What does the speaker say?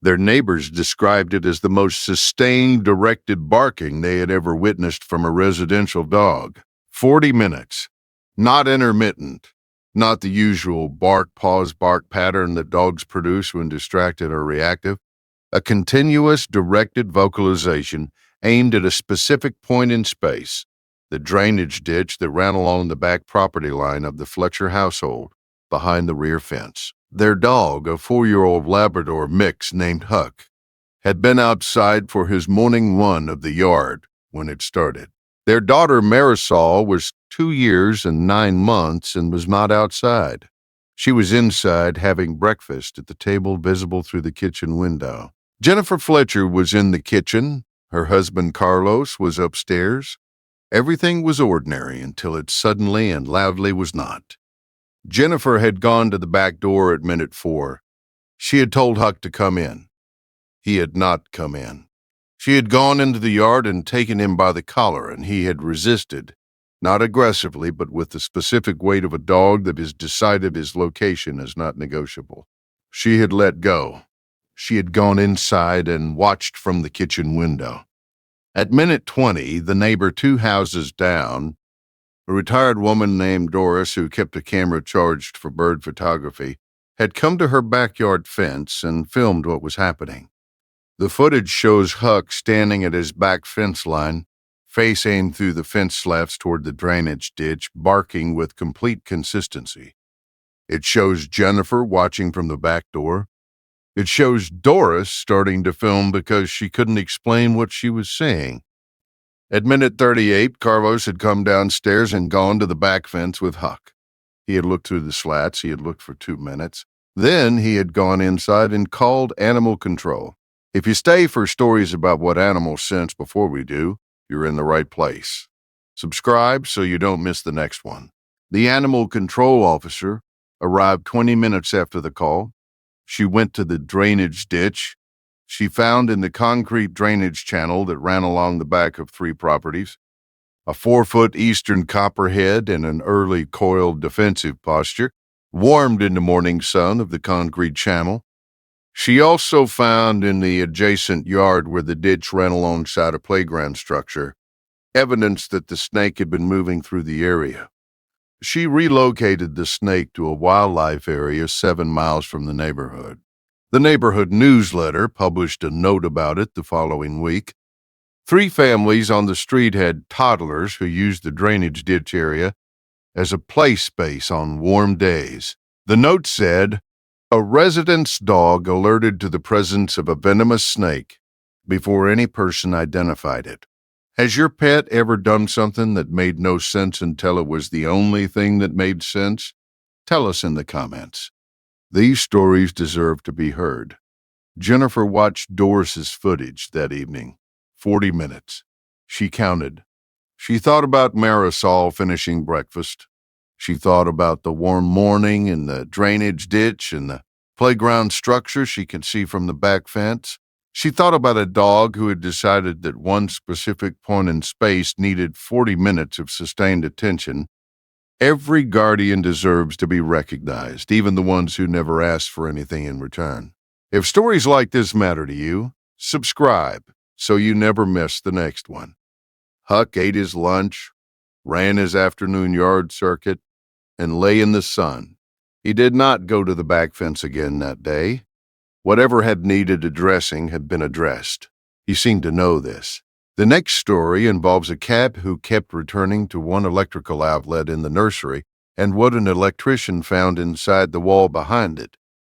Their neighbors described it as the most sustained, directed barking they had ever witnessed from a residential dog. 40 minutes. Not intermittent. Not the usual bark, pause, bark pattern that dogs produce when distracted or reactive. A continuous, directed vocalization aimed at a specific point in space, the drainage ditch that ran along the back property line of the Fletcher household, behind the rear fence. Their dog, a 4-year-old Labrador mix named Huck, had been outside for his morning run of the yard when it started. Their daughter Marisol was 2 years and 9 months and was not outside. She was inside having breakfast at the table visible through the kitchen window. Jennifer Fletcher was in the kitchen. Her husband Carlos was upstairs. Everything was ordinary until it suddenly and loudly was not. Jennifer had gone to the back door at minute 4. She had told Huck to come in. He had not come in. She had gone into the yard and taken him by the collar, and he had resisted, not aggressively, but with the specific weight of a dog that has decided his location is not negotiable. She had let go. She had gone inside and watched from the kitchen window. At minute 20, the neighbor 2 houses down, a retired woman named Doris, who kept a camera charged for bird photography, had come to her backyard fence and filmed what was happening. The footage shows Huck standing at his back fence line, face aimed through the fence slats toward the drainage ditch, barking with complete consistency. It shows Jennifer watching from the back door. It shows Doris starting to film because she couldn't explain what she was seeing. At minute 38, Carlos had come downstairs and gone to the back fence with Huck. He had looked through the slats. He had looked for 2 minutes. Then he had gone inside and called animal control. If you stay for stories about what animals sense before we do, you're in the right place. Subscribe so you don't miss the next one. The animal control officer arrived 20 minutes after the call. She went to the drainage ditch. She found in the concrete drainage channel that ran along the back of 3 properties a 4-foot eastern copperhead in an early coiled defensive posture, warmed in the morning sun of the concrete channel. She also found in the adjacent yard where the ditch ran alongside a playground structure evidence that the snake had been moving through the area. She relocated the snake to a wildlife area 7 miles from the neighborhood. The neighborhood newsletter published a note about it the following week. 3 families on the street had toddlers who used the drainage ditch area as a play space on warm days. The note said, "A resident's dog alerted to the presence of a venomous snake before any person identified it." Has your pet ever done something that made no sense until it was the only thing that made sense? Tell us in the comments. These stories deserve to be heard. Jennifer watched Doris's footage that evening. 40 minutes. She counted. She thought about Marisol finishing breakfast. She thought about the warm morning and the drainage ditch and the playground structure she could see from the back fence. She thought about a dog who had decided that one specific point in space needed 40 minutes of sustained attention. Every guardian deserves to be recognized, even the ones who never asked for anything in return. If stories like this matter to you, subscribe so you never miss the next one. Huck ate his lunch, ran his afternoon yard circuit, and lay in the sun. He did not go to the back fence again that day. Whatever had needed addressing had been addressed. He seemed to know this. The next story involves a cat who kept returning to one electrical outlet in the nursery and what an electrician found inside the wall behind it.